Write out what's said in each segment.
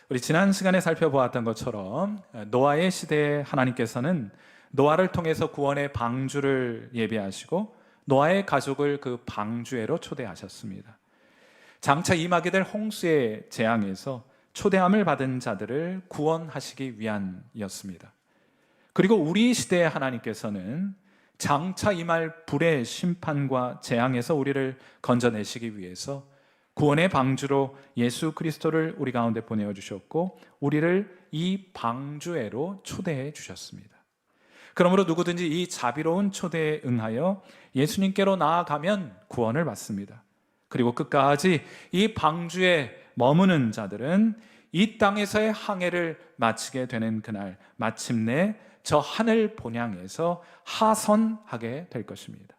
우리 지난 시간에 살펴보았던 것처럼 노아의 시대에 하나님께서는 노아를 통해서 구원의 방주를 예비하시고 노아의 가족을 그 방주회로 초대하셨습니다. 장차 임하게 될 홍수의 재앙에서 초대함을 받은 자들을 구원하시기 위함이었습니다. 그리고 우리 시대에 하나님께서는 장차 임할 불의 심판과 재앙에서 우리를 건져내시기 위해서 구원의 방주로 예수 그리스도를 우리 가운데 보내어 주셨고 우리를 이 방주회로 초대해 주셨습니다. 그러므로 누구든지 이 자비로운 초대에 응하여 예수님께로 나아가면 구원을 받습니다. 그리고 끝까지 이 방주에 머무는 자들은 이 땅에서의 항해를 마치게 되는 그날 마침내 저 하늘 본향에서 하선하게 될 것입니다.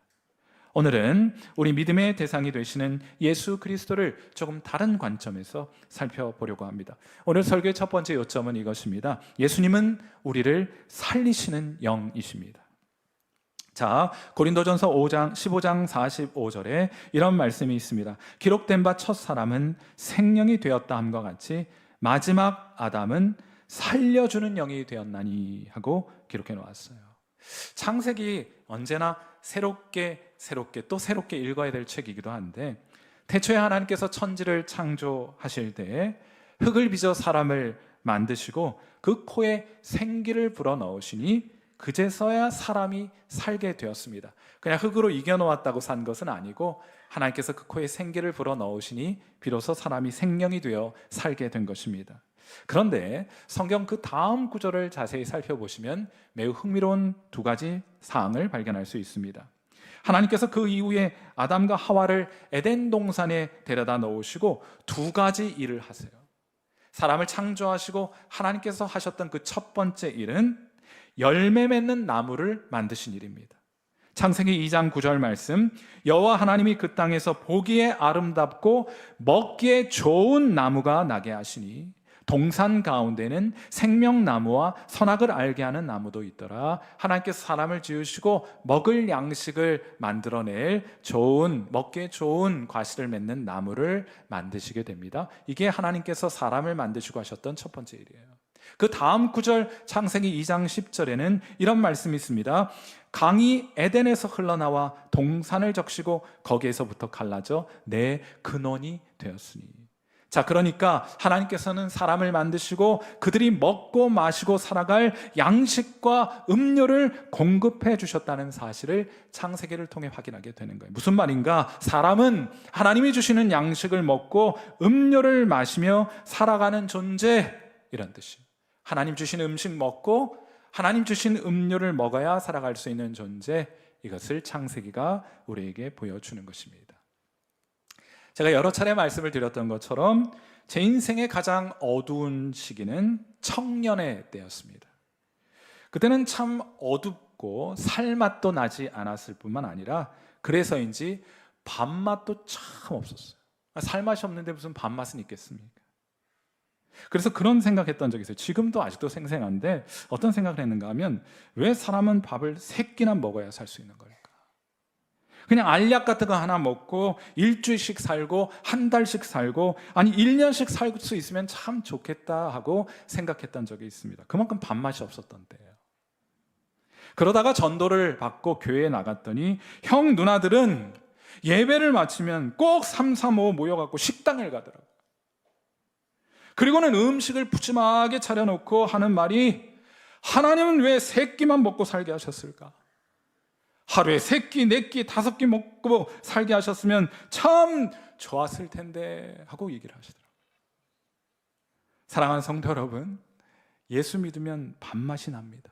오늘은 우리 믿음의 대상이 되시는 예수 그리스도를 조금 다른 관점에서 살펴보려고 합니다. 오늘 설교의 첫 번째 요점은 이것입니다. 예수님은 우리를 살리시는 영이십니다. 자, 고린도전서 15장 45절에 이런 말씀이 있습니다. 기록된 바 첫 사람은 생명이 되었다 함과 같이 마지막 아담은 살려주는 영이 되었나니 하고 기록해 놓았어요. 창세기 언제나 새롭게 또 새롭게 읽어야 될 책이기도 한데 태초에 하나님께서 천지를 창조하실 때에 흙을 빚어 사람을 만드시고 그 코에 생기를 불어넣으시니 그제서야 사람이 살게 되었습니다. 그냥 흙으로 이겨놓았다고 산 것은 아니고 하나님께서 그 코에 생기를 불어넣으시니 비로소 사람이 생명이 되어 살게 된 것입니다. 그런데 성경 그 다음 구절을 자세히 살펴보시면 매우 흥미로운 두 가지 사항을 발견할 수 있습니다. 하나님께서 그 이후에 아담과 하와를 에덴 동산에 데려다 놓으시고 두 가지 일을 하세요. 사람을 창조하시고 하나님께서 하셨던 그 첫 번째 일은 열매 맺는 나무를 만드신 일입니다. 창세기 2장 9절 말씀, 여호와 하나님이 그 땅에서 보기에 아름답고 먹기에 좋은 나무가 나게 하시니 동산 가운데는 생명나무와 선악을 알게 하는 나무도 있더라. 하나님께서 사람을 지으시고 먹을 양식을 만들어낼 먹기에 좋은 과실을 맺는 나무를 만드시게 됩니다. 이게 하나님께서 사람을 만드시고 하셨던 첫 번째 일이에요. 그 다음 구절 창세기 2장 10절에는 이런 말씀이 있습니다. 강이 에덴에서 흘러나와 동산을 적시고 거기에서부터 갈라져 내 근원이 되었으니. 자, 그러니까 하나님께서는 사람을 만드시고 그들이 먹고 마시고 살아갈 양식과 음료를 공급해 주셨다는 사실을 창세기를 통해 확인하게 되는 거예요. 무슨 말인가? 사람은 하나님이 주시는 양식을 먹고 음료를 마시며 살아가는 존재, 이런 뜻이에요. 하나님 주신 음식 먹고 하나님 주신 음료를 먹어야 살아갈 수 있는 존재, 이것을 창세기가 우리에게 보여주는 것입니다. 제가 여러 차례 말씀을 드렸던 것처럼 제 인생의 가장 어두운 시기는 청년의 때였습니다. 그때는 참 어둡고 살맛도 나지 않았을 뿐만 아니라 그래서인지 밥맛도 참 없었어요. 살맛이 없는데 무슨 밥맛은 있겠습니까? 그래서 그런 생각했던 적이 있어요. 지금도 아직도 생생한데 어떤 생각을 했는가 하면 왜 사람은 밥을 3끼나 먹어야 살 수 있는 걸까? 그냥 알약 같은 거 하나 먹고 일주일씩 살고 한 달씩 살고 아니 1년씩 살 수 있으면 참 좋겠다 하고 생각했던 적이 있습니다. 그만큼 밥맛이 없었던 때예요. 그러다가 전도를 받고 교회에 나갔더니 형 누나들은 예배를 마치면 꼭 3, 3, 5 모여갖고 식당을 가더라고요. 그리고는 음식을 푸짐하게 차려놓고 하는 말이 하나님은 왜 3끼만 먹고 살게 하셨을까? 하루에 3끼, 4끼, 5끼 먹고 살게 하셨으면 참 좋았을 텐데 하고 얘기를 하시더라고요. 사랑하는 성도 여러분, 예수 믿으면 밥맛이 납니다.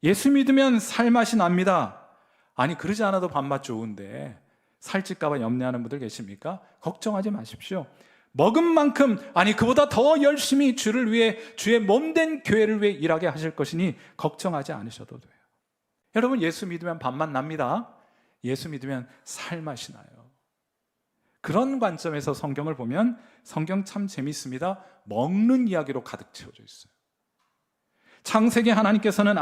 예수 믿으면 살맛이 납니다. 아니 그러지 않아도 밥맛 좋은데 살찔까 봐 염려하는 분들 계십니까? 걱정하지 마십시오. 먹은 만큼, 아니 그보다 더 열심히 주를 위해, 주의 몸된 교회를 위해 일하게 하실 것이니 걱정하지 않으셔도 돼요. 여러분, 예수 믿으면 밥맛 납니다. 예수 믿으면 살맛이 나요. 그런 관점에서 성경을 보면 성경 참 재밌습니다. 먹는 이야기로 가득 채워져 있어요. 창세기 하나님께서는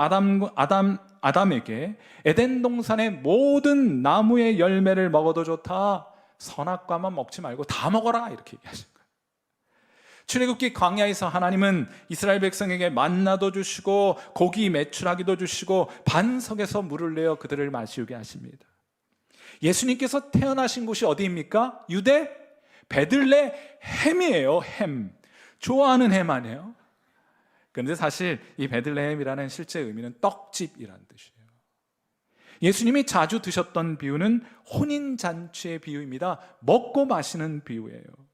아담에게 에덴 동산의 모든 나무의 열매를 먹어도 좋다, 선악과만 먹지 말고 다 먹어라, 이렇게 얘기하신 거예요. 출애굽기 광야에서 하나님은 이스라엘 백성에게 만나도 주시고 고기 메추라기도 주시고 반석에서 물을 내어 그들을 마시게 하십니다. 예수님께서 태어나신 곳이 어디입니까? 유대 베들레헴이에요. 햄. 좋아하는 햄 아니에요? 그런데 사실 이 베들레헴이라는 실제 의미는 떡집이라는 뜻이에요. 예수님이 자주 드셨던 비유는 혼인잔치의 비유입니다. 먹고 마시는 비유예요.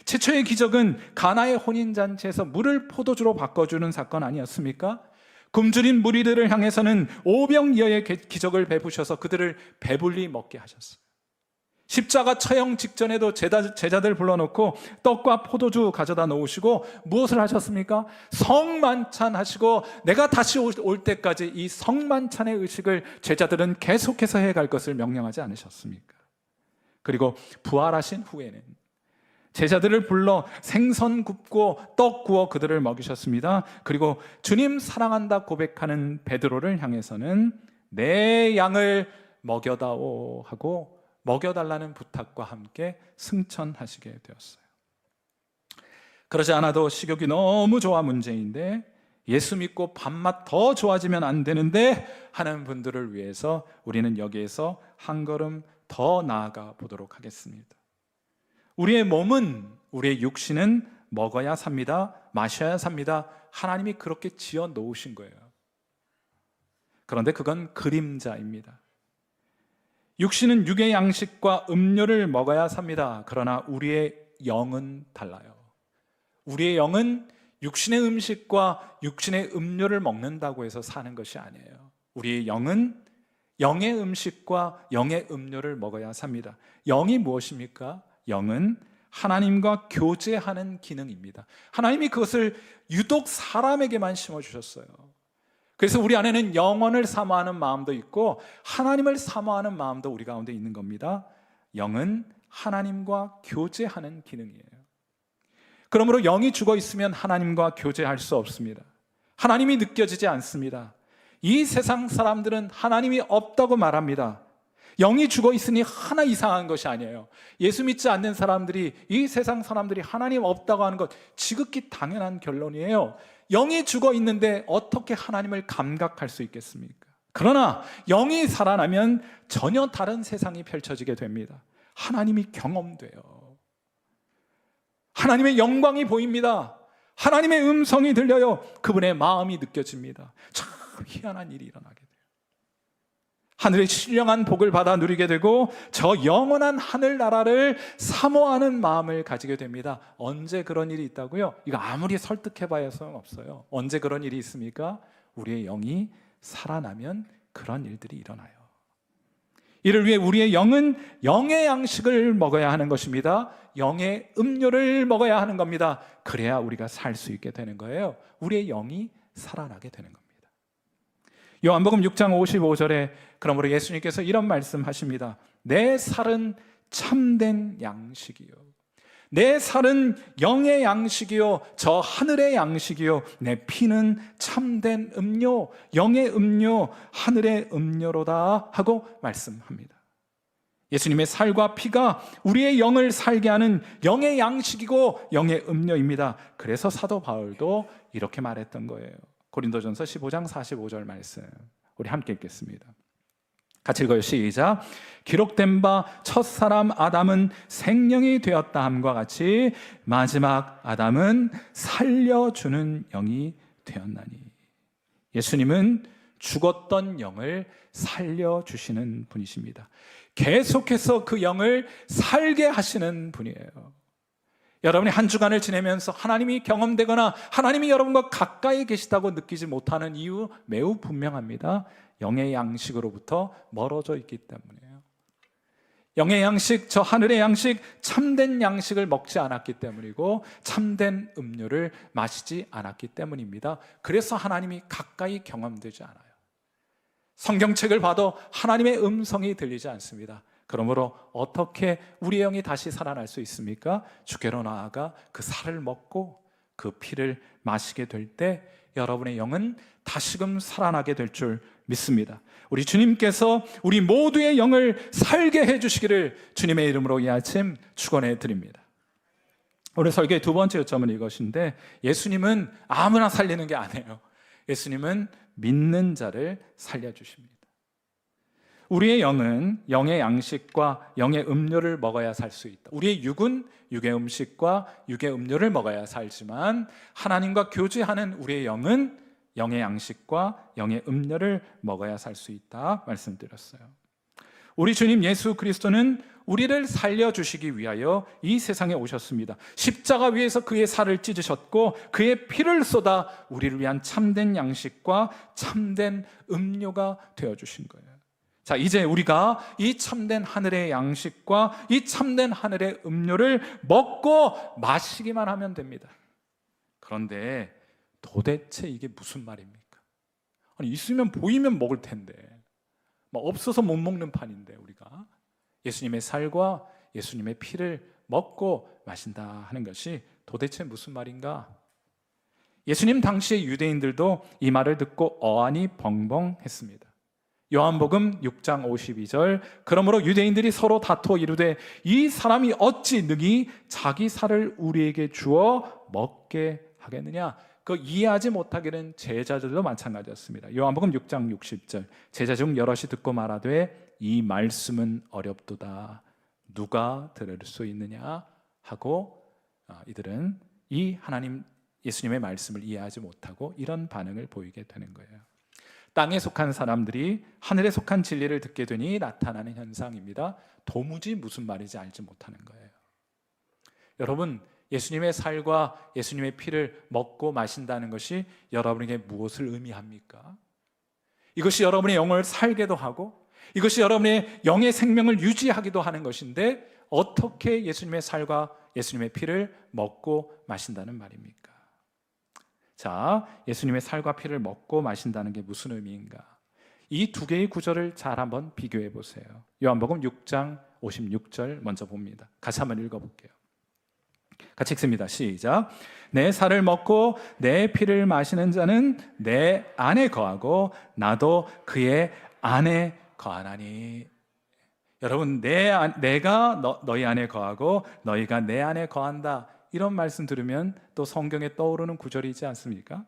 최초의 기적은 가나의 혼인잔치에서 물을 포도주로 바꿔주는 사건 아니었습니까? 굶주린 무리들을 향해서는 오병이어의 기적을 베푸셔서 그들을 배불리 먹게 하셨어요. 십자가 처형 직전에도 제자들 불러놓고 떡과 포도주 가져다 놓으시고 무엇을 하셨습니까? 성만찬 하시고 내가 다시 올 때까지 이 성만찬의 의식을 제자들은 계속해서 해갈 것을 명령하지 않으셨습니까? 그리고 부활하신 후에는 제자들을 불러 생선 굽고 떡 구워 그들을 먹이셨습니다. 그리고 주님 사랑한다 고백하는 베드로를 향해서는 내 양을 먹여다오 하고 먹여달라는 부탁과 함께 승천하시게 되었어요. 그러지 않아도 식욕이 너무 좋아 문제인데 예수 믿고 밥맛 더 좋아지면 안 되는데 하는 분들을 위해서 우리는 여기에서 한 걸음 더 나아가 보도록 하겠습니다. 우리의 몸은, 우리의 육신은 먹어야 삽니다. 마셔야 삽니다. 하나님이 그렇게 지어 놓으신 거예요. 그런데 그건 그림자입니다. 육신은 육의 양식과 음료를 먹어야 삽니다. 그러나 우리의 영은 달라요. 우리의 영은 육신의 음식과 육신의 음료를 먹는다고 해서 사는 것이 아니에요. 우리의 영은 영의 음식과 영의 음료를 먹어야 삽니다. 영이 무엇입니까? 영은 하나님과 교제하는 기능입니다. 하나님이 그것을 유독 사람에게만 심어주셨어요. 그래서 우리 안에는 영원을 사모하는 마음도 있고 하나님을 사모하는 마음도 우리 가운데 있는 겁니다. 영은 하나님과 교제하는 기능이에요. 그러므로 영이 죽어 있으면 하나님과 교제할 수 없습니다. 하나님이 느껴지지 않습니다. 이 세상 사람들은 하나님이 없다고 말합니다. 영이 죽어 있으니 하나 이상한 것이 아니에요. 예수 믿지 않는 사람들이, 이 세상 사람들이 하나님 없다고 하는 것 지극히 당연한 결론이에요. 영이 죽어 있는데 어떻게 하나님을 감각할 수 있겠습니까? 그러나 영이 살아나면 전혀 다른 세상이 펼쳐지게 됩니다. 하나님이 경험돼요. 하나님의 영광이 보입니다. 하나님의 음성이 들려요. 그분의 마음이 느껴집니다. 참 희한한 일이 일어나게 돼요. 하늘의 신령한 복을 받아 누리게 되고 저 영원한 하늘나라를 사모하는 마음을 가지게 됩니다. 언제 그런 일이 있다고요? 이거 아무리 설득해봐야 소용없어요. 언제 그런 일이 있습니까? 우리의 영이 살아나면 그런 일들이 일어나요. 이를 위해 우리의 영은 영의 양식을 먹어야 하는 것입니다. 영의 음료를 먹어야 하는 겁니다. 그래야 우리가 살 수 있게 되는 거예요. 우리의 영이 살아나게 되는 겁니다. 요한복음 6장 55절에 그러므로 예수님께서 이런 말씀하십니다. 내 살은 참된 양식이요, 내 살은 영의 양식이요, 저 하늘의 양식이요, 내 피는 참된 음료, 영의 음료, 하늘의 음료로다 하고 말씀합니다. 예수님의 살과 피가 우리의 영을 살게 하는 영의 양식이고 영의 음료입니다. 그래서 사도 바울도 이렇게 말했던 거예요. 고린도전서 15장 45절 말씀 우리 함께 읽겠습니다. 같이 읽어요. 시작. 기록된 바 첫사람 아담은 생명이 되었다 함과 같이 마지막 아담은 살려주는 영이 되었나니. 예수님은 죽었던 영을 살려주시는 분이십니다. 계속해서 그 영을 살게 하시는 분이에요. 여러분이 한 주간을 지내면서 하나님이 경험되거나 하나님이 여러분과 가까이 계시다고 느끼지 못하는 이유 매우 분명합니다. 영의 양식으로부터 멀어져 있기 때문이에요. 영의 양식, 저 하늘의 양식, 참된 양식을 먹지 않았기 때문이고 참된 음료를 마시지 않았기 때문입니다. 그래서 하나님이 가까이 경험되지 않아요. 성경책을 봐도 하나님의 음성이 들리지 않습니다. 그러므로 어떻게 우리의 영이 다시 살아날 수 있습니까? 주께로 나아가 그 살을 먹고 그 피를 마시게 될 때 여러분의 영은 다시금 살아나게 될 줄 믿습니다. 우리 주님께서 우리 모두의 영을 살게 해주시기를 주님의 이름으로 이 아침 축원해 드립니다. 오늘 설교의 두 번째 요점은 이것인데, 예수님은 아무나 살리는 게 아니에요. 예수님은 믿는 자를 살려주십니다. 우리의 영은 영의 양식과 영의 음료를 먹어야 살 수 있다. 우리의 육은 육의 음식과 육의 음료를 먹어야 살지만, 하나님과 교제하는 우리의 영은 영의 양식과 영의 음료를 먹어야 살 수 있다 말씀드렸어요. 우리 주님 예수 그리스도는 우리를 살려주시기 위하여 이 세상에 오셨습니다. 십자가 위에서 그의 살을 찢으셨고 그의 피를 쏟아 우리를 위한 참된 양식과 참된 음료가 되어주신 거예요. 자, 이제 우리가 이 참된 하늘의 양식과 이 참된 하늘의 음료를 먹고 마시기만 하면 됩니다. 그런데 도대체 이게 무슨 말입니까? 아니, 있으면 보이면 먹을 텐데, 없어서 못 먹는 판인데, 우리가 예수님의 살과 예수님의 피를 먹고 마신다 하는 것이 도대체 무슨 말인가? 예수님 당시의 유대인들도 이 말을 듣고 어안이 벙벙했습니다. 요한복음 6장 52절, 그러므로 유대인들이 서로 다투어 이르되 이 사람이 어찌 능히 자기 살을 우리에게 주어 먹게 하겠느냐? 그 이해하지 못하게 된 제자들도 마찬가지였습니다. 요한복음 6장 60절, 제자 중 여럿이 듣고 말하되 이 말씀은 어렵도다, 누가 들을 수 있느냐 하고, 이들은 이 하나님 예수님의 말씀을 이해하지 못하고 이런 반응을 보이게 되는 거예요. 땅에 속한 사람들이 하늘에 속한 진리를 듣게 되니 나타나는 현상입니다. 도무지 무슨 말인지 알지 못하는 거예요. 여러분, 예수님의 살과 예수님의 피를 먹고 마신다는 것이 여러분에게 무엇을 의미합니까? 이것이 여러분의 영을 살게도 하고 이것이 여러분의 영의 생명을 유지하기도 하는 것인데, 어떻게 예수님의 살과 예수님의 피를 먹고 마신다는 말입니까? 자, 예수님의 살과 피를 먹고 마신다는 게 무슨 의미인가? 이 두 개의 구절을 잘 한번 비교해 보세요. 요한복음 6장 56절 먼저 봅니다. 같이 한번 읽어볼게요. 같이 읽습니다. 시작. 내 살을 먹고 내 피를 마시는 자는 내 안에 거하고 나도 그의 안에 거하나니. 여러분, 내가 너희 안에 거하고 너희가 내 안에 거한다, 이런 말씀 들으면 또 성경에 떠오르는 구절이지 않습니까?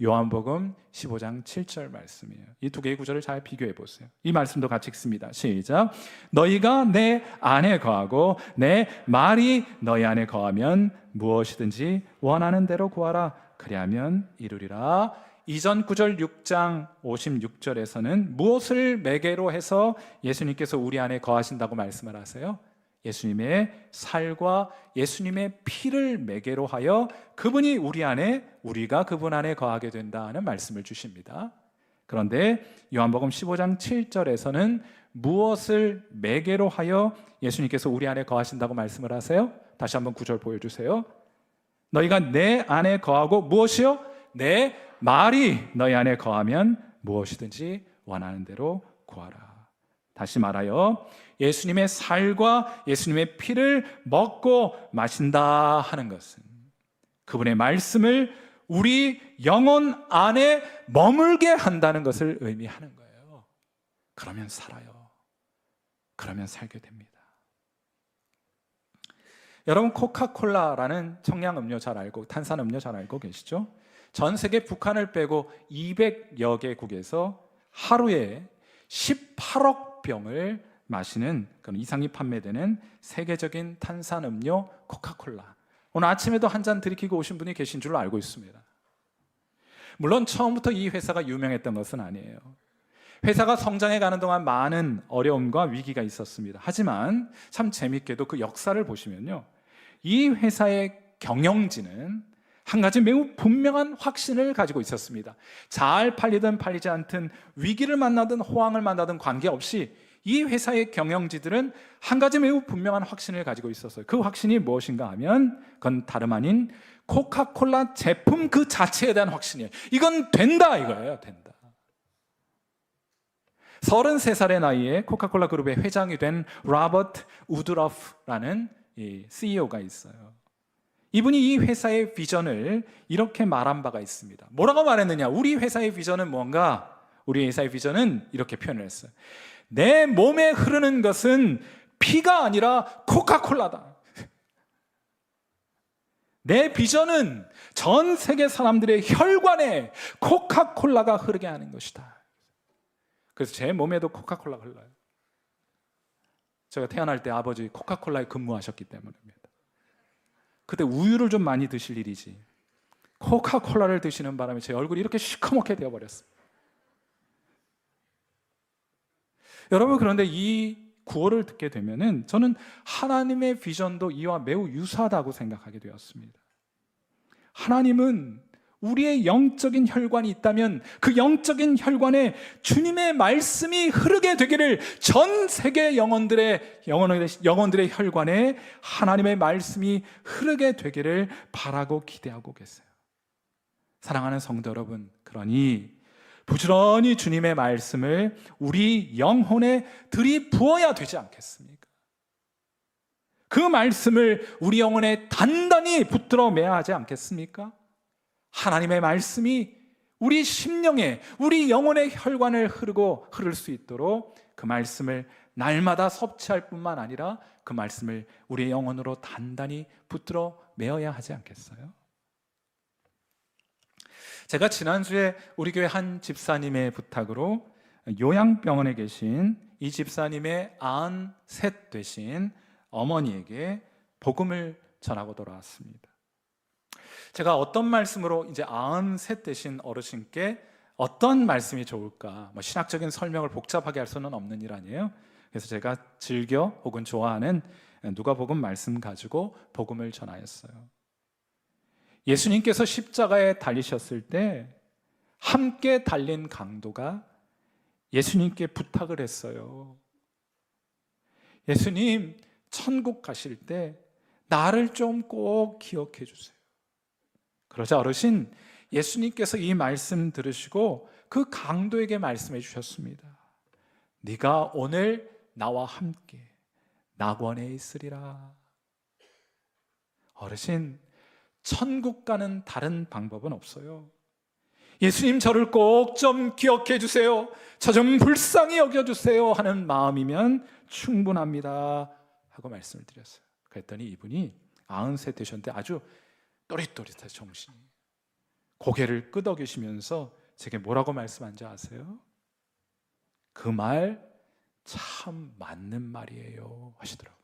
요한복음 15장 7절 말씀이에요. 이 두 개의 구절을 잘 비교해 보세요. 이 말씀도 같이 읽습니다. 시작. 너희가 내 안에 거하고 내 말이 너희 안에 거하면 무엇이든지 원하는 대로 구하라, 그리하면 이루리라. 이전 구절 6장 56절에서는 무엇을 매개로 해서 예수님께서 우리 안에 거하신다고 말씀을 하세요? 예수님의 살과 예수님의 피를 매개로 하여 그분이 우리 안에, 우리가 그분 안에 거하게 된다는 말씀을 주십니다. 그런데 요한복음 15장 7절에서는 무엇을 매개로 하여 예수님께서 우리 안에 거하신다고 말씀을 하세요? 다시 한번 구절 보여주세요. 너희가 내 안에 거하고 무엇이요? 내 말이 너희 안에 거하면 무엇이든지 원하는 대로 구하라. 다시 말하여 예수님의 살과 예수님의 피를 먹고 마신다 하는 것은 그분의 말씀을 우리 영혼 안에 머물게 한다는 것을 의미하는 거예요. 그러면 살아요. 그러면 살게 됩니다. 여러분, 코카콜라라는 청량음료 잘 알고, 탄산음료 잘 알고 계시죠? 전 세계 북한을 빼고 200여 개국에서 하루에 18억 병을 마시는 그런 이상이 판매되는 세계적인 탄산음료 코카콜라. 오늘 아침에도 한 잔 들이키고 오신 분이 계신 줄로 알고 있습니다. 물론 처음부터 이 회사가 유명했던 것은 아니에요. 회사가 성장해 가는 동안 많은 어려움과 위기가 있었습니다. 하지만 참 재밌게도 그 역사를 보시면요, 이 회사의 경영진은 한 가지 매우 분명한 확신을 가지고 있었습니다. 잘 팔리든 팔리지 않든, 위기를 만나든 호황을 만나든 관계없이 이 회사의 경영진들은 한 가지 매우 분명한 확신을 가지고 있었어요. 그 확신이 무엇인가 하면 그건 다름 아닌 코카콜라 제품 그 자체에 대한 확신이에요. 이건 된다, 이거예요. 된다. 33살의 나이에 코카콜라 그룹의 회장이 된 로버트 우드러프라는 CEO가 있어요. 이분이 이 회사의 비전을 이렇게 말한 바가 있습니다. 뭐라고 말했느냐? 우리 회사의 비전은 뭔가? 우리 회사의 비전은 이렇게 표현을 했어요. 내 몸에 흐르는 것은 피가 아니라 코카콜라다. 내 비전은 전 세계 사람들의 혈관에 코카콜라가 흐르게 하는 것이다. 그래서 제 몸에도 코카콜라가 흘러요. 제가 태어날 때 아버지 코카콜라에 근무하셨기 때문입니다. 그때 우유를 좀 많이 드실 일이지 코카콜라를 드시는 바람에 제 얼굴이 이렇게 시커멓게 되어버렸어요. 여러분, 그런데 이 구호를 듣게 되면은 저는 하나님의 비전도 이와 매우 유사하다고 생각하게 되었습니다. 하나님은 우리의 영적인 혈관이 있다면 그 영적인 혈관에 주님의 말씀이 흐르게 되기를, 전 세계 영혼들의 혈관에 하나님의 말씀이 흐르게 되기를 바라고 기대하고 계세요. 사랑하는 성도 여러분, 그러니 부지런히 주님의 말씀을 우리 영혼에 들이부어야 되지 않겠습니까? 그 말씀을 우리 영혼에 단단히 붙들어 매야 하지 않겠습니까? 하나님의 말씀이 우리 심령에, 우리 영혼의 혈관을 흐를 수 있도록 그 말씀을 날마다 섭취할 뿐만 아니라 그 말씀을 우리의 영혼으로 단단히 붙들어 매어야 하지 않겠어요? 제가 지난주에 우리 교회 한 집사님의 부탁으로 요양병원에 계신 이 집사님의 93 되신 어머니에게 복음을 전하고 돌아왔습니다. 제가 어떤 말씀으로 이제 93 되신 어르신께 어떤 말씀이 좋을까, 신학적인 설명을 복잡하게 할 수는 없는 일 아니에요. 그래서 제가 즐겨 혹은 좋아하는 누가복음 말씀 가지고 복음을 전하였어요. 예수님께서 십자가에 달리셨을 때 함께 달린 강도가 예수님께 부탁을 했어요. 예수님, 천국 가실 때 나를 좀 꼭 기억해 주세요. 그러자 어르신, 예수님께서 이 말씀 들으시고 그 강도에게 말씀해 주셨습니다. 네가 오늘 나와 함께 낙원에 있으리라. 어르신, 천국 가는 다른 방법은 없어요. 예수님, 저를 꼭 좀 기억해 주세요, 저 좀 불쌍히 여겨주세요 하는 마음이면 충분합니다 하고 말씀을 드렸어요. 그랬더니 이분이 93 되셨는데 아주 또릿또릿한 정신이, 고개를 끄덕이시면서 제게 뭐라고 말씀한지 아세요? 그 말 참 맞는 말이에요 하시더라고요.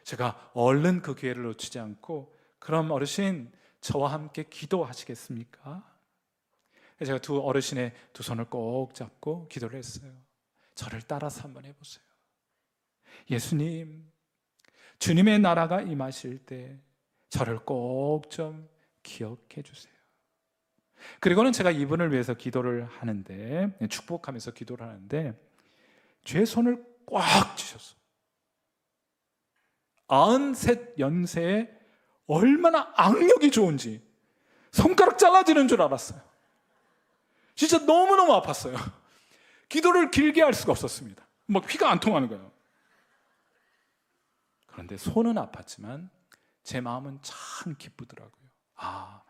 제가 얼른 그 기회를 놓치지 않고, 그럼 어르신, 저와 함께 기도하시겠습니까? 제가 두 어르신의 두 손을 꼭 잡고 기도를 했어요. 저를 따라서 한번 해보세요. 예수님, 주님의 나라가 임하실 때 저를 꼭 좀 기억해 주세요. 그리고는 제가 이분을 위해서 기도를 하는데, 축복하면서 기도를 하는데 제 손을 꽉 쥐셨어요. 93 연세에 얼마나 악력이 좋은지 손가락 잘라지는 줄 알았어요. 진짜 너무너무 아팠어요. 기도를 길게 할 수가 없었습니다. 막 피가 안 통하는 거예요. 그런데 손은 아팠지만 제 마음은 참 기쁘더라고요. 아,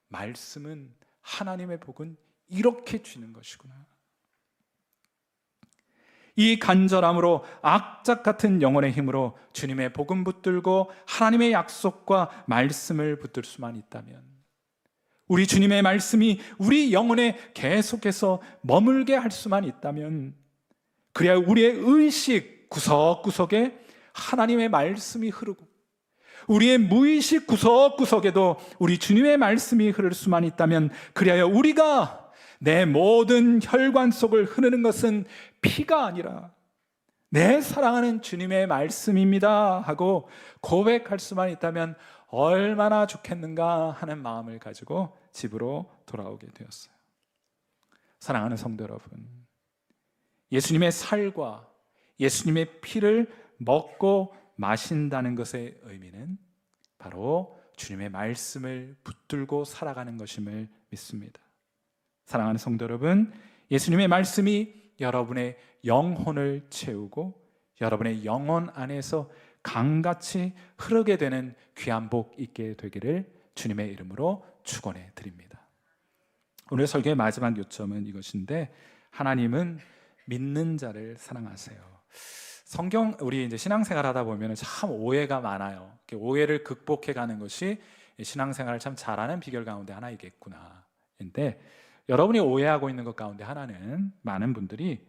말씀은, 하나님의 복은 이렇게 쥐는 것이구나. 이 간절함으로 악작 같은 영혼의 힘으로 주님의 복음 붙들고 하나님의 약속과 말씀을 붙들 수만 있다면, 우리 주님의 말씀이 우리 영혼에 계속해서 머물게 할 수만 있다면, 그래야 우리의 의식 구석구석에 하나님의 말씀이 흐르고 우리의 무의식 구석구석에도 우리 주님의 말씀이 흐를 수만 있다면, 그래야 우리가 내 모든 혈관 속을 흐르는 것은 피가 아니라 내 사랑하는 주님의 말씀입니다 하고 고백할 수만 있다면 얼마나 좋겠는가 하는 마음을 가지고 집으로 돌아오게 되었어요. 사랑하는 성도 여러분, 예수님의 살과 예수님의 피를 먹고 마신다는 것의 의미는 바로 주님의 말씀을 붙들고 살아가는 것임을 믿습니다. 사랑하는 성도 여러분, 예수님의 말씀이 여러분의 영혼을 채우고 여러분의 영혼 안에서 강같이 흐르게 되는 귀한 복 있게 되기를 주님의 이름으로 축원해 드립니다. 오늘 설교의 마지막 요점은 이것인데, 하나님은 믿는 자를 사랑하세요. 우리 이제 신앙생활 하다 보면 참 오해가 많아요. 오해를 극복해 가는 것이 신앙생활을 참 잘하는 비결 가운데 하나이겠구나. 근데 여러분이 오해하고 있는 것 가운데 하나는 많은 분들이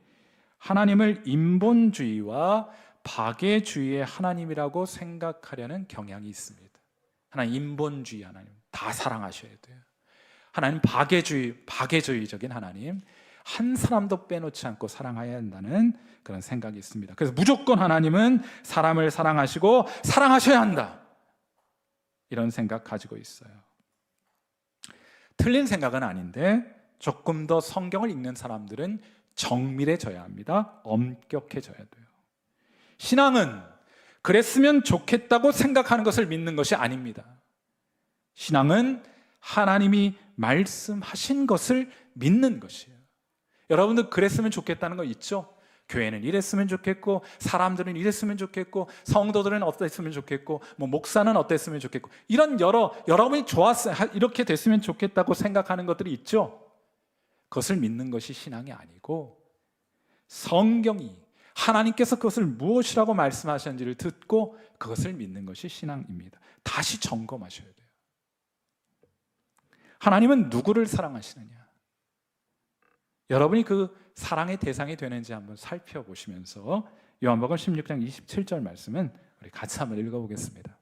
하나님을 인본주의와 박애주의의 하나님이라고 생각하려는 경향이 있습니다. 하나님 인본주의 하나님, 다 사랑하셔야 돼요. 하나님 박애주의적인 하나님, 한 사람도 빼놓지 않고 사랑해야 한다는 그런 생각이 있습니다. 그래서 무조건 하나님은 사람을 사랑하시고 사랑하셔야 한다, 이런 생각 가지고 있어요. 틀린 생각은 아닌데 조금 더 성경을 읽는 사람들은 정밀해져야 합니다. 엄격해져야 돼요. 신앙은 그랬으면 좋겠다고 생각하는 것을 믿는 것이 아닙니다. 신앙은 하나님이 말씀하신 것을 믿는 것이에요. 여러분들 그랬으면 좋겠다는 거 있죠? 교회는 이랬으면 좋겠고, 사람들은 이랬으면 좋겠고, 성도들은 어땠으면 좋겠고, 목사는 어땠으면 좋겠고, 이런 여러분이 좋았어요, 이렇게 됐으면 좋겠다고 생각하는 것들이 있죠? 그것을 믿는 것이 신앙이 아니고, 성경이 하나님께서 그것을 무엇이라고 말씀하셨는지를 듣고 그것을 믿는 것이 신앙입니다. 다시 점검하셔야 돼요. 하나님은 누구를 사랑하시느냐? 여러분이 그 사랑의 대상이 되는지 한번 살펴보시면서 요한복음 16장 27절 말씀은 우리 같이 한번 읽어보겠습니다.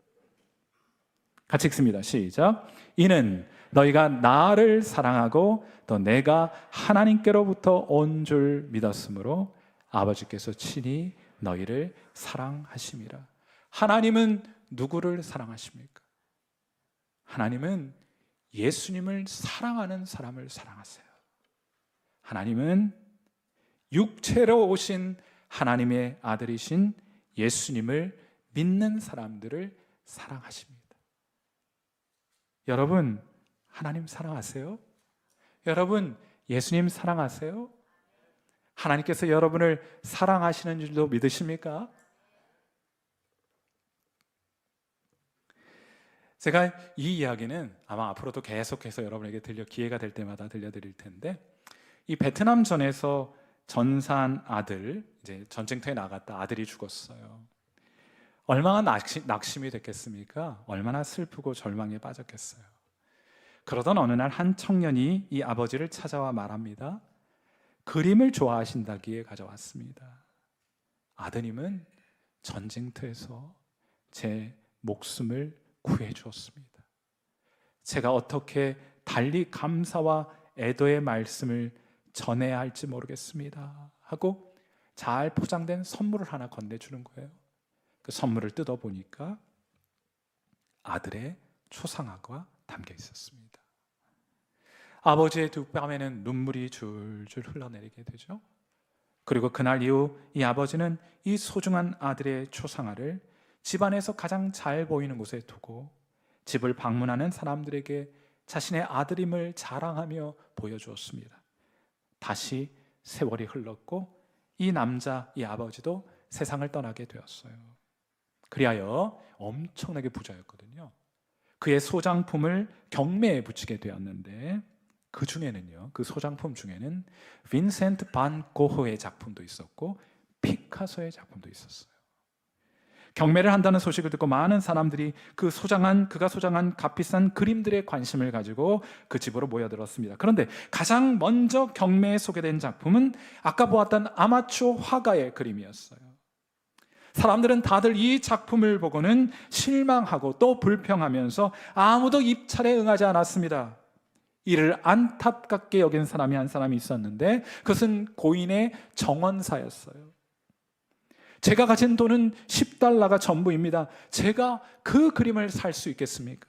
같이 읽습니다. 시작. 이는 너희가 나를 사랑하고 또 내가 하나님께로부터 온 줄 믿었으므로 아버지께서 친히 너희를 사랑하심이라. 하나님은 누구를 사랑하십니까? 하나님은 예수님을 사랑하는 사람을 사랑하세요. 하나님은 육체로 오신 하나님의 아들이신 예수님을 믿는 사람들을 사랑하십니다. 여러분, 하나님 사랑하세요? 여러분, 예수님 사랑하세요? 하나님께서 여러분을 사랑하시는 줄도 믿으십니까? 제가 이 이야기는 아마 앞으로도 계속해서 여러분에게 기회가 될 때마다 들려드릴 텐데, 이 베트남 전에서 전사한 아들, 이제 전쟁터에 나갔다 아들이 죽었어요. 얼마나 낙심이 됐겠습니까? 얼마나 슬프고 절망에 빠졌겠어요. 그러던 어느 날 한 청년이 이 아버지를 찾아와 말합니다. 그림을 좋아하신다기에 가져왔습니다. 아드님은 전쟁터에서 제 목숨을 구해 주었습니다. 제가 어떻게 달리 감사와 애도의 말씀을 전해야 할지 모르겠습니다 하고 잘 포장된 선물을 하나 건네주는 거예요. 그 선물을 뜯어보니까 아들의 초상화가 담겨 있었습니다. 아버지의 두 뺨에는 눈물이 줄줄 흘러내리게 되죠. 그리고 그날 이후 이 아버지는 이 소중한 아들의 초상화를 집안에서 가장 잘 보이는 곳에 두고 집을 방문하는 사람들에게 자신의 아들임을 자랑하며 보여주었습니다. 다시 세월이 흘렀고 이 아버지도 세상을 떠나게 되었어요. 그리하여 엄청나게 부자였거든요. 그의 소장품을 경매에 붙이게 되었는데 그 중에는요, 그 소장품 중에는 빈센트 반 고흐의 작품도 있었고 피카소의 작품도 있었어요. 경매를 한다는 소식을 듣고 많은 사람들이 그가 소장한 값비싼 그림들에 관심을 가지고 그 집으로 모여들었습니다. 그런데 가장 먼저 경매에 소개된 작품은 아까 보았던 아마추어 화가의 그림이었어요. 사람들은 다들 이 작품을 보고는 실망하고 또 불평하면서 아무도 입찰에 응하지 않았습니다. 이를 안타깝게 여긴 사람이 한 사람이 있었는데 그것은 고인의 정원사였어요. 제가 가진 돈은 $10가 전부입니다. 제가 그 그림을 살 수 있겠습니까?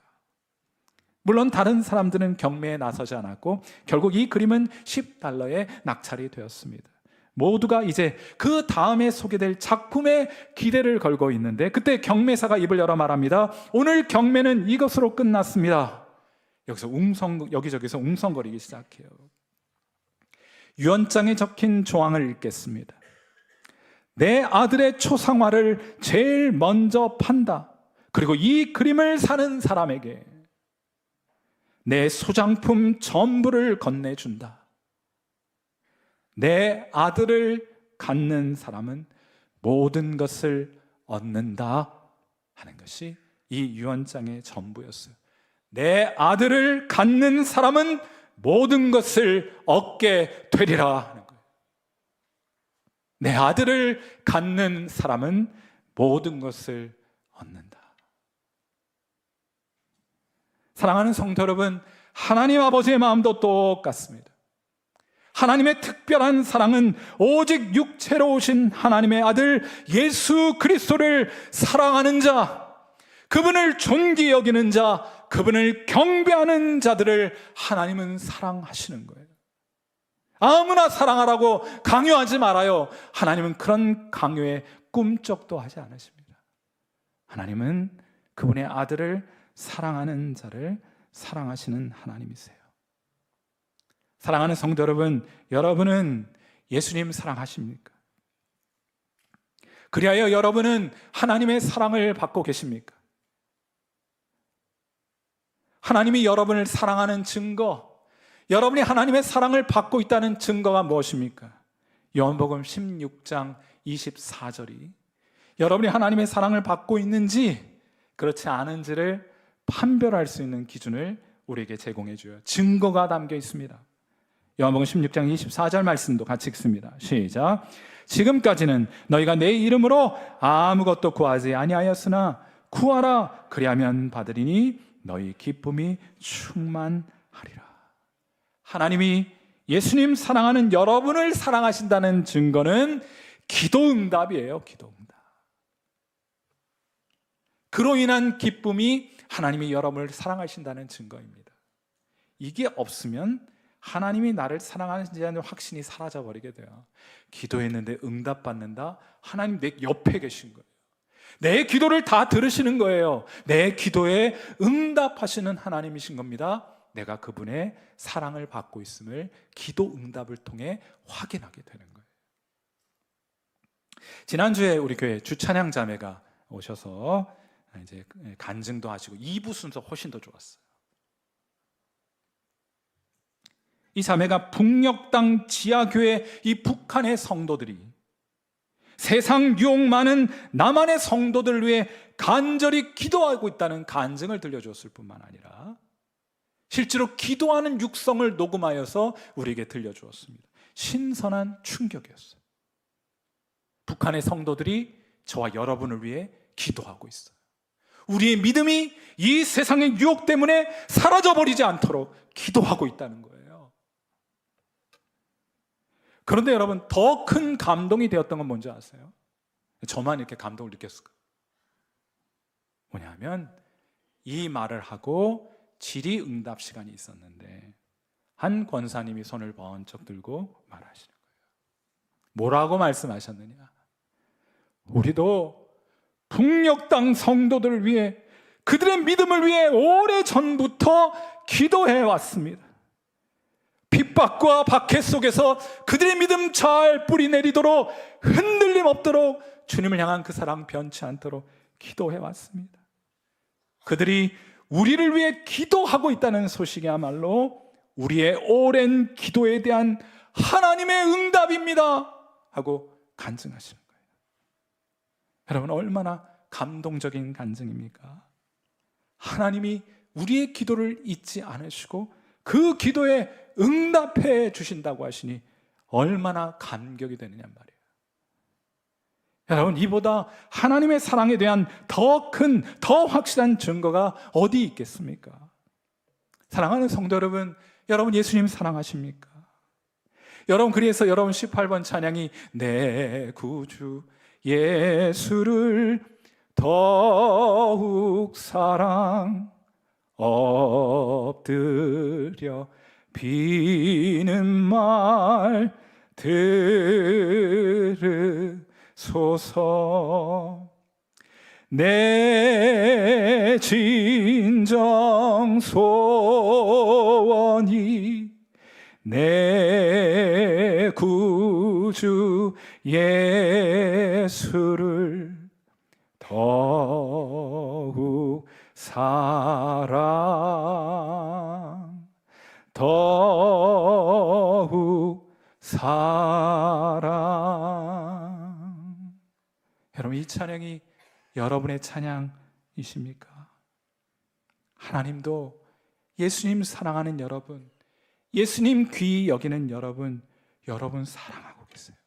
물론 다른 사람들은 경매에 나서지 않았고 결국 이 그림은 $10에 낙찰이 되었습니다. 모두가 이제 그 다음에 소개될 작품에 기대를 걸고 있는데 그때 경매사가 입을 열어 말합니다. 오늘 경매는 이것으로 끝났습니다. 여기저기서 웅성거리기 시작해요. 유언장에 적힌 조항을 읽겠습니다. 내 아들의 초상화를 제일 먼저 판다. 그리고 이 그림을 사는 사람에게 내 소장품 전부를 건네준다. 내 아들을 갖는 사람은 모든 것을 얻는다 하는 것이 이 유언장의 전부였어요. 내 아들을 갖는 사람은 모든 것을 얻게 되리라 하는 거예요. 내 아들을 갖는 사람은 모든 것을 얻는다. 사랑하는 성도 여러분, 하나님 아버지의 마음도 똑같습니다. 하나님의 특별한 사랑은 오직 육체로 오신 하나님의 아들 예수 그리스도를 사랑하는 자, 그분을 존귀 여기는 자, 그분을 경배하는 자들을 하나님은 사랑하시는 거예요. 아무나 사랑하라고 강요하지 말아요. 하나님은 그런 강요에 꿈쩍도 하지 않으십니다. 하나님은 그분의 아들을 사랑하는 자를 사랑하시는 하나님이세요. 사랑하는 성도 여러분, 여러분은 예수님 사랑하십니까? 그리하여 여러분은 하나님의 사랑을 받고 계십니까? 하나님이 여러분을 사랑하는 증거, 여러분이 하나님의 사랑을 받고 있다는 증거가 무엇입니까? 요한복음 16장 24절이 여러분이 하나님의 사랑을 받고 있는지 그렇지 않은지를 판별할 수 있는 기준을 우리에게 제공해 줘요. 증거가 담겨 있습니다. 요한복음 16장 24절 말씀도 같이 읽습니다. 시작. 지금까지는 너희가 내 이름으로 아무것도 구하지 아니하였으나 구하라 그리하면 받으리니 너희 기쁨이 충만하리라. 하나님이 예수님 사랑하는 여러분을 사랑하신다는 증거는 기도응답이에요. 기도응답. 그로 인한 기쁨이 하나님이 여러분을 사랑하신다는 증거입니다. 이게 없으면 하나님이 나를 사랑하는지 하는 확신이 사라져버리게 돼요. 기도했는데 응답받는다? 하나님 내 옆에 계신 거예요. 내 기도를 다 들으시는 거예요. 내 기도에 응답하시는 하나님이신 겁니다. 내가 그분의 사랑을 받고 있음을 기도 응답을 통해 확인하게 되는 거예요. 지난주에 우리 교회 주찬양 자매가 오셔서 이제 간증도 하시고 2부 순서 훨씬 더 좋았어요. 이 자매가 북녘 땅 지하교회 이 북한의 성도들이 세상 유혹 많은 남한의 성도들을 위해 간절히 기도하고 있다는 간증을 들려주었을 뿐만 아니라 실제로 기도하는 육성을 녹음하여서 우리에게 들려주었습니다. 신선한 충격이었어요. 북한의 성도들이 저와 여러분을 위해 기도하고 있어요. 우리의 믿음이 이 세상의 유혹 때문에 사라져버리지 않도록 기도하고 있다는 거예요. 그런데 여러분, 더 큰 감동이 되었던 건 뭔지 아세요? 저만 이렇게 감동을 느꼈을까? 뭐냐면 이 말을 하고 질의응답 시간이 있었는데 한 권사님이 손을 번쩍 들고 말하시는 거예요. 뭐라고 말씀하셨느냐? 우리도 북녘 땅 성도들을 위해, 그들의 믿음을 위해 오래전부터 기도해 왔습니다. 핍박과 박해 속에서 그들의 믿음 잘 뿌리 내리도록, 흔들림 없도록, 주님을 향한 그 사랑 변치 않도록 기도해 왔습니다. 그들이 우리를 위해 기도하고 있다는 소식이야말로 우리의 오랜 기도에 대한 하나님의 응답입니다 하고 간증하시는 거예요. 여러분, 얼마나 감동적인 간증입니까? 하나님이 우리의 기도를 잊지 않으시고 그 기도에 응답해 주신다고 하시니 얼마나 감격이 되느냐 말이에요. 여러분, 이보다 하나님의 사랑에 대한 더 큰, 더 확실한 증거가 어디 있겠습니까? 사랑하는 성도 여러분, 여러분 예수님 사랑하십니까? 여러분, 그래서 여러분 18번 찬양이 내 구주 예수를 더욱 사랑 엎드려 비는 말 들으소서. 내 진정 소원이 내 구주 예수를 더욱 사랑, 더욱 사랑. 여러분, 이 찬양이 여러분의 찬양이십니까? 하나님도 예수님 사랑하는 여러분, 예수님 귀히 여기는 여러분 사랑하고 계세요.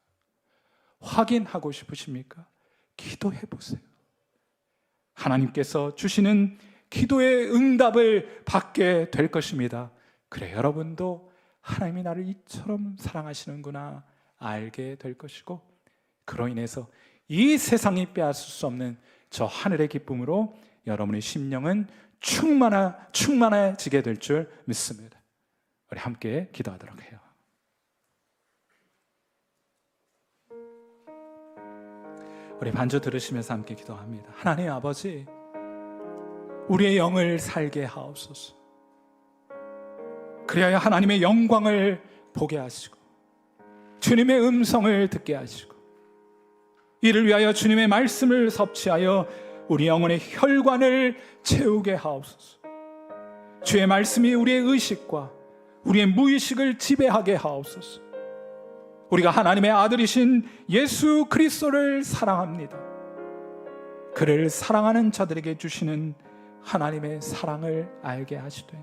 확인하고 싶으십니까? 기도해 보세요. 하나님께서 주시는 기도의 응답을 받게 될 것입니다. 그래, 여러분도 하나님이 나를 이처럼 사랑하시는구나 알게 될 것이고, 그로 인해서 이 세상이 빼앗을 수 없는 저 하늘의 기쁨으로 여러분의 심령은 충만해지게 될 줄 믿습니다. 우리 함께 기도하도록 해요. 우리 반주 들으시면서 함께 기도합니다. 하나님 아버지, 우리의 영을 살게 하옵소서. 그래야 하나님의 영광을 보게 하시고 주님의 음성을 듣게 하시고, 이를 위하여 주님의 말씀을 섭취하여 우리 영혼의 혈관을 채우게 하옵소서. 주의 말씀이 우리의 의식과 우리의 무의식을 지배하게 하옵소서. 우리가 하나님의 아들이신 예수 그리스도를 사랑합니다. 그를 사랑하는 자들에게 주시는 하나님의 사랑을 알게 하시되,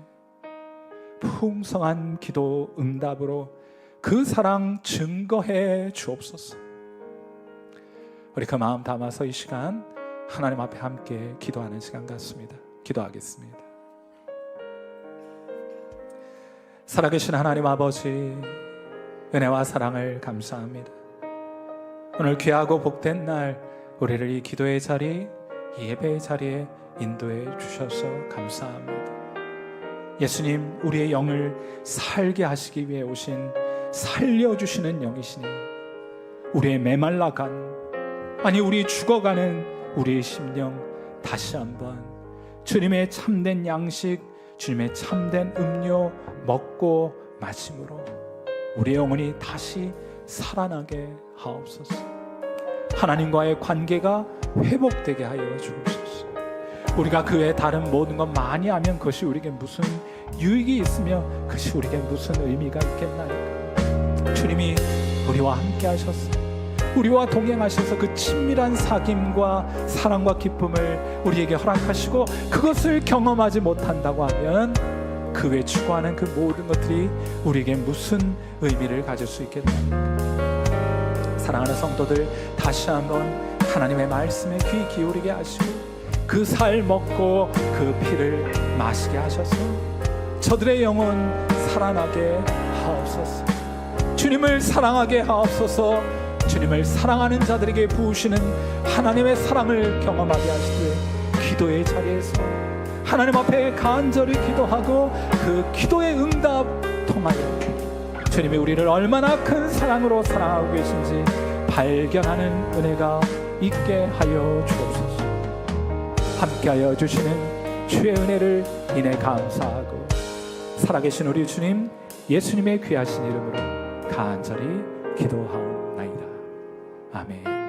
풍성한 기도 응답으로 그 사랑 증거해 주옵소서. 우리 그 마음 담아서 이 시간 하나님 앞에 함께 기도하는 시간 같습니다. 기도하겠습니다. 살아계신 하나님 아버지, 은혜와 사랑을 감사합니다. 오늘 귀하고 복된 날 우리를 이 기도의 자리, 이 예배의 자리에 인도해 주셔서 감사합니다. 예수님, 우리의 영을 살게 하시기 위해 오신 살려주시는 영이시니, 우리의 메말라간, 아니 우리 죽어가는 우리의 심령 다시 한번 주님의 참된 양식, 주님의 참된 음료 먹고 마심으로 우리의 영혼이 다시 살아나게 하옵소서. 하나님과의 관계가 회복되게 하여 주옵소서. 우리가 그 외에 다른 모든 것 많이 하면 그것이 우리에게 무슨 유익이 있으며 그것이 우리에게 무슨 의미가 있겠나이까. 주님이 우리와 함께 하셨습니다. 우리와 동행하셔서 그 친밀한 사귐과 사랑과 기쁨을 우리에게 허락하시고, 그것을 경험하지 못한다고 하면 그 외에 추구하는 그 모든 것들이 우리에게 무슨 의미를 가질 수 있겠나요? 사랑하는 성도들, 다시 한번 하나님의 말씀에 귀 기울이게 하시고 그 살 먹고 그 피를 마시게 하셔서 저들의 영혼 살아나게 하옵소서. 주님을 사랑하게 하옵소서. 주님을 사랑하는 자들에게 부으시는 하나님의 사랑을 경험하게 하시되, 기도의 자리에서 하나님 앞에 간절히 기도하고 그 기도의 응답 통하여 주님이 우리를 얼마나 큰 사랑으로 사랑하고 계신지 발견하는 은혜가 있게 하여 주옵소서. 함께하여 주시는 주의 은혜를 인해 감사하고, 살아계신 우리 주님 예수님의 귀하신 이름으로 간절히 기도하옵나이다. 아멘.